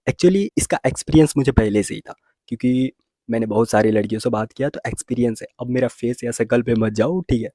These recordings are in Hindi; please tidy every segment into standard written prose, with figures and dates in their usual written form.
एक्चुअली इसका एक्सपीरियंस मुझे पहले से ही था, क्योंकि मैंने बहुत सारी लड़कियों से बात किया तो एक्सपीरियंस है। अब मेरा फेस या शक्ल पे मत जाओ, ठीक है।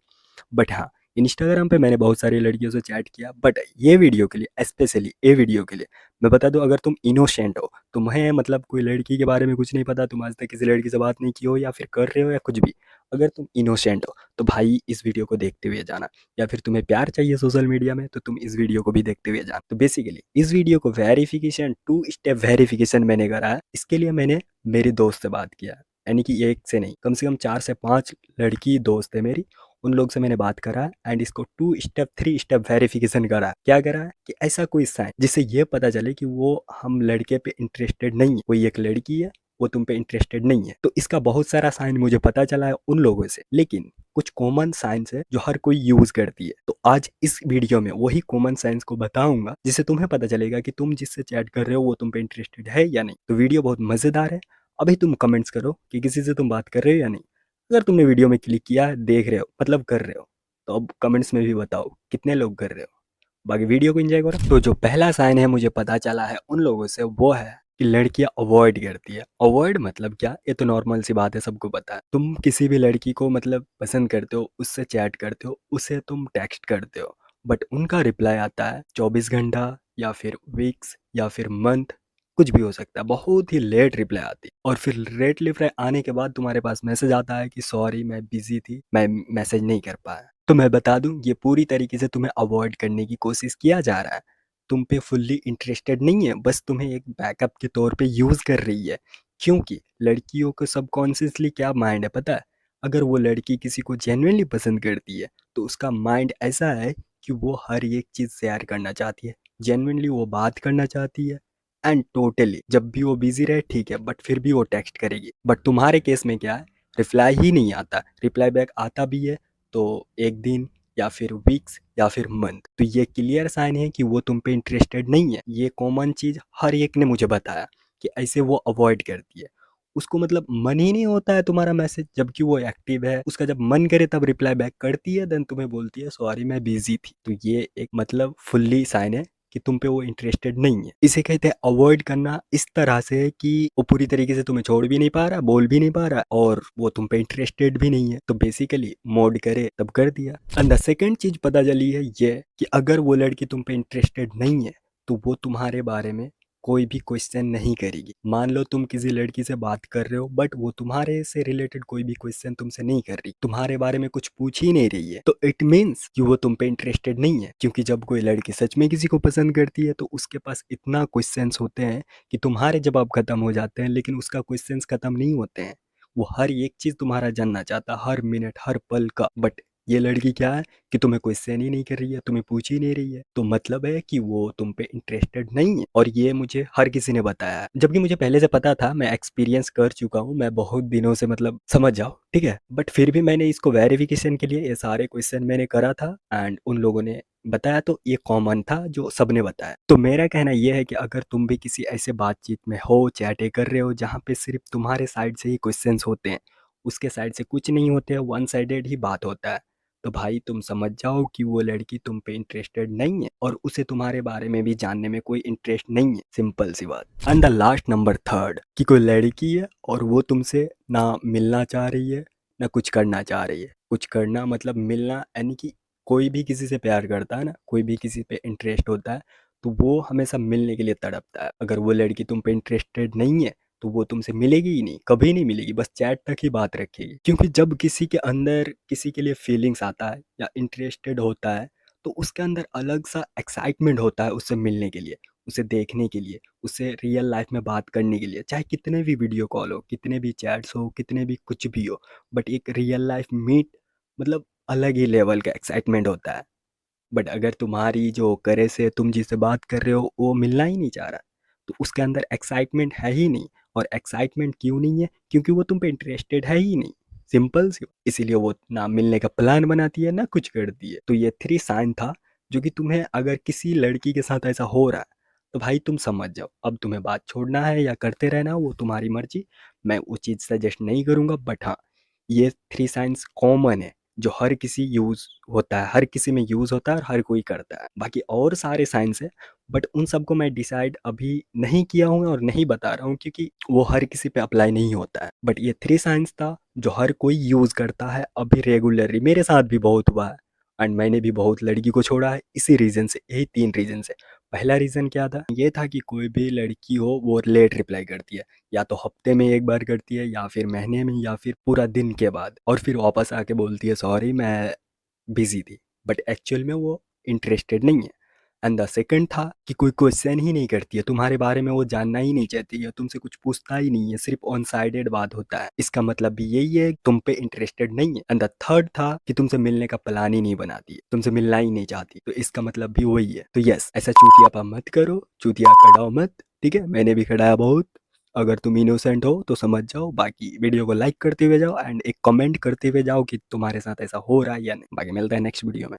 बट हाँ, इंस्टाग्राम पे मैंने बहुत सारी लड़कियों से चैट किया, बट ये वीडियो के लिए, स्पेशली ये वीडियो के लिए मैं बता दूं, अगर तुम इनोसेंट हो, तुम्हें मतलब कोई लड़की के बारे में कुछ नहीं पता, तुम आज तक किसी लड़की से बात नहीं की हो या फिर कर रहे हो या कुछ भी, अगर तुम इनोसेंट हो तो भाई इस वीडियो को देखते हुए जाना। या फिर तुम्हें प्यार चाहिए सोशल मीडिया में तो तुम इस वीडियो को भी देखते हुए जाना। तो बेसिकली इस वीडियो को वेरिफिकेशन, 2 स्टेप वेरिफिकेशन मैंने करा है। इसके लिए मैंने मेरी दोस्त से बात किया, यानी कि एक से नहीं, कम से कम 4 से 5 लड़की दोस्त है मेरी, उन लोग से मैंने बात करा है एंड इसको 2 स्टेप 3 स्टेप वेरिफिकेशन करा है। क्या करा है कि ऐसा कोई साइन जिससे ये पता चले कि वो हम लड़के पे इंटरेस्टेड नहीं है, कोई एक लड़की है वो तुम पे इंटरेस्टेड नहीं है। तो इसका बहुत सारा साइन मुझे पता चला है उन लोगों से, लेकिन कुछ कॉमन साइंस है जो हर कोई यूज करती है। तो आज इस वीडियो में वही कॉमन साइंस को बताऊंगा जिससे तुम्हें पता चलेगा कि तुम जिससे चैट कर रहे हो वो तुम पे इंटरेस्टेड है या नहीं। तो वीडियो बहुत मजेदार है। अभी तुम कमेंट्स करो कि किसी से तुम बात कर रहे हो या नहीं। अगर तुमने वीडियो में क्लिक किया है, देख रहे हो, मतलब कर रहे हो, तो अब कमेंट्स में भी बताओ कितने लोग कर रहे हो। बाकी वीडियो को एंजॉय करो। तो जो पहला साइन है मुझे पता चला है उन लोगों से, वो है कि लड़कियां अवॉइड करती है। अवॉइड मतलब क्या, ये तो नॉर्मल सी बात है, सबको पता है। तुम किसी भी लड़की को मतलब पसंद करते हो, उससे चैट करते हो, उसे तुम टेक्स्ट करते हो, बट उनका रिप्लाई आता है 24 घंटा या फिर वीक्स या फिर मंथ, कुछ भी हो सकता है, बहुत ही लेट रिप्लाई आती है। और फिर लेट रिप्लाई आने के बाद तुम्हारे पास मैसेज आता है कि सॉरी मैं बिजी थी, मैं मैसेज नहीं कर पाया। तो मैं बता दूं, ये पूरी तरीके से तुम्हें अवॉइड करने की कोशिश किया जा रहा है। तुम पे फुल्ली इंटरेस्टेड नहीं है, बस तुम्हें एक बैकअप के तौर पे यूज कर रही है। क्योंकि लड़कियों को सबकॉन्शियसली क्या माइंड है पता है, अगर वो लड़की किसी को जेन्युइनली पसंद करती है तो उसका माइंड ऐसा है कि वो हर एक चीज शेयर करना चाहती है, जेन्युइनली वो बात करना चाहती है। एंड टोटली जब भी वो बिजी रहे ठीक है, बट फिर भी वो टेक्स्ट करेगी। बट तुम्हारे केस में क्या है, रिप्लाई ही नहीं आता, रिप्लाई बैक आता भी है तो एक दिन या फिर वीक्स या फिर मंथ। तो ये क्लियर साइन है कि वो तुम पे इंटरेस्टेड नहीं है। ये कॉमन चीज हर एक ने मुझे बताया कि ऐसे वो अवॉइड करती है। उसको मतलब मन ही नहीं होता है तुम्हारा मैसेज, जबकि वो एक्टिव है, उसका जब मन करे तब रिप्लाई बैक करती है, देन तुम्हें बोलती है सॉरी मैं बिजी थी। तो ये एक मतलब फुल्ली साइन है कि तुम पे वो इंटरेस्टेड नहीं है। इसे कहते हैं अवॉइड करना, इस तरह से कि वो पूरी तरीके से तुम्हें छोड़ भी नहीं पा रहा, बोल भी नहीं पा रहा, और वो तुम पे इंटरेस्टेड भी नहीं है। तो बेसिकली मोड करे तब कर दिया। एंड द सेकेंड चीज पता चली है ये कि अगर वो लड़की तुम पे इंटरेस्टेड नहीं है तो वो तुम्हारे बारे में कोई भी क्वेश्चन नहीं करेगी। मान लो तुम किसी लड़की से बात कर रहे हो बट वो तुम्हारे से रिलेटेड कोई भी क्वेश्चन तुमसे नहीं कर रही, तुम्हारे बारे में कुछ पूछ ही नहीं रही है, तो इट मीन्स कि वो तुम पे इंटरेस्टेड नहीं है। क्योंकि जब कोई लड़की सच में किसी को पसंद करती है तो उसके पास इतना क्वेश्चंस होते हैं कि तुम्हारे जवाब खत्म हो जाते हैं, लेकिन उसका क्वेश्चंस खत्म नहीं होते हैं। वो हर एक चीज तुम्हारा जानना चाहता है, हर मिनट हर पल का। बट ये लड़की क्या है कि तुम्हें क्वेश्चन ही नहीं कर रही है, तुम्हें पूछ ही नहीं रही है, तो मतलब है कि वो तुम पे इंटरेस्टेड नहीं है। और ये मुझे हर किसी ने बताया है, जबकि मुझे पहले से पता था, मैं एक्सपीरियंस कर चुका हूँ, मैं बहुत दिनों से मतलब समझ जाओ, ठीक है। बट फिर भी मैंने इसको वेरिफिकेशन के लिए ये सारे क्वेश्चन मैंने करा था एंड उन लोगों ने बताया, तो ये कॉमन था जो सबने बताया। तो मेरा कहना यह है कि अगर तुम भी किसी ऐसे बातचीत में हो, चैटे कर रहे हो जहाँ पे सिर्फ तुम्हारे साइड से ही क्वेश्चंस होते हैं, उसके साइड से कुछ नहीं होते हैं, वन साइडेड ही बात होता है, तो भाई तुम समझ जाओ कि वो लड़की तुम पे इंटरेस्टेड नहीं है और उसे तुम्हारे बारे में भी जानने में कोई इंटरेस्ट नहीं है, सिंपल सी बात। And the last number third, कि कोई लड़की है और वो तुमसे ना मिलना चाह रही है ना कुछ करना चाह रही है। कुछ करना मतलब मिलना, यानी कि कोई भी किसी से प्यार करता है ना, कोई भी किसी पे इंटरेस्ट होता है तो वो हमेशा मिलने के लिए तड़पता है। अगर वो लड़की तुम पे इंटरेस्टेड नहीं है तो वो तुमसे मिलेगी ही नहीं, कभी नहीं मिलेगी, बस चैट तक ही बात रखेगी। क्योंकि जब किसी के अंदर किसी के लिए फीलिंग्स आता है या इंटरेस्टेड होता है तो उसके अंदर अलग सा एक्साइटमेंट होता है उससे मिलने के लिए, उसे देखने के लिए, उससे रियल लाइफ में बात करने के लिए, चाहे कितने भी वीडियो कॉल हो, कितने भी चैट्स हो, कितने भी कुछ भी हो, बट एक रियल लाइफ मीट मतलब अलग ही लेवल का एक्साइटमेंट होता है। बट अगर तुम्हारी जो करे से तुम जिससे बात कर रहे हो वो मिलना ही नहीं चाह रहा, तो उसके अंदर एक्साइटमेंट है ही नहीं। और एक्साइटमेंट क्यों नहीं है, क्योंकि वो तुम पे इंटरेस्टेड है ही नहीं, सिंपल सी। इसीलिए वो ना मिलने का प्लान बनाती है ना कुछ करती है। तो ये 3 साइन था जो कि तुम्हें अगर किसी लड़की के साथ ऐसा हो रहा है तो भाई तुम समझ जाओ, अब तुम्हें बात छोड़ना है या करते रहना वो तुम्हारी मर्जी। मैं वो चीज़ सजेस्ट नहीं करूँगा, बट हाँ ये 3 साइंस कॉमन है जो हर किसी यूज होता है, हर किसी में यूज होता है और हर कोई करता है। बाकी और सारे साइंस है बट उन सबको मैं डिसाइड अभी नहीं किया हूँ और नहीं बता रहा हूँ, क्योंकि वो हर किसी पे अप्लाई नहीं होता है। बट ये 3 साइंस था जो हर कोई यूज़ करता है अभी रेगुलरली, मेरे साथ भी बहुत हुआ है एंड मैंने भी बहुत लड़की को छोड़ा है इसी रीज़न से, यही 3 रीज़न से। पहला रीज़न क्या था? ये था कि कोई भी लड़की हो वो लेट रिप्लाई करती है, या तो हफ्ते में 1 बार करती है, या फिर महीने में, या फिर पूरा दिन के बाद, और फिर वापस आके बोलती है सॉरी मैं बिज़ी थी, बट एक्चुअल में वो इंटरेस्टेड नहीं है। एंड द सेकंड था कि कोई क्वेश्चन ही नहीं करती है तुम्हारे बारे में, वो जानना ही नहीं चाहती है, तुमसे कुछ पूछता ही नहीं है, सिर्फ ऑन साइडेड बात होता है। इसका मतलब भी यही है कि तुम पे इंटरेस्टेड नहीं है। एंड द थर्ड था कि तुमसे मिलने का प्लान ही नहीं बनाती है, तुमसे मिलना ही नहीं चाहती, तो इसका मतलब भी वही है। तो यस, ऐसा चूतियापा मत करो, चूतिया कड़ाओ मत, ठीक है? मैंने भी कड़ाया बहुत। अगर तुम इनोसेंट हो तो समझ जाओ, बाकी वीडियो को लाइक करते हुए जाओ एंड एक कमेंट करते हुए जाओ कि तुम्हारे साथ ऐसा हो रहा है या नहीं। बाकी मिलता है नेक्स्ट वीडियो में।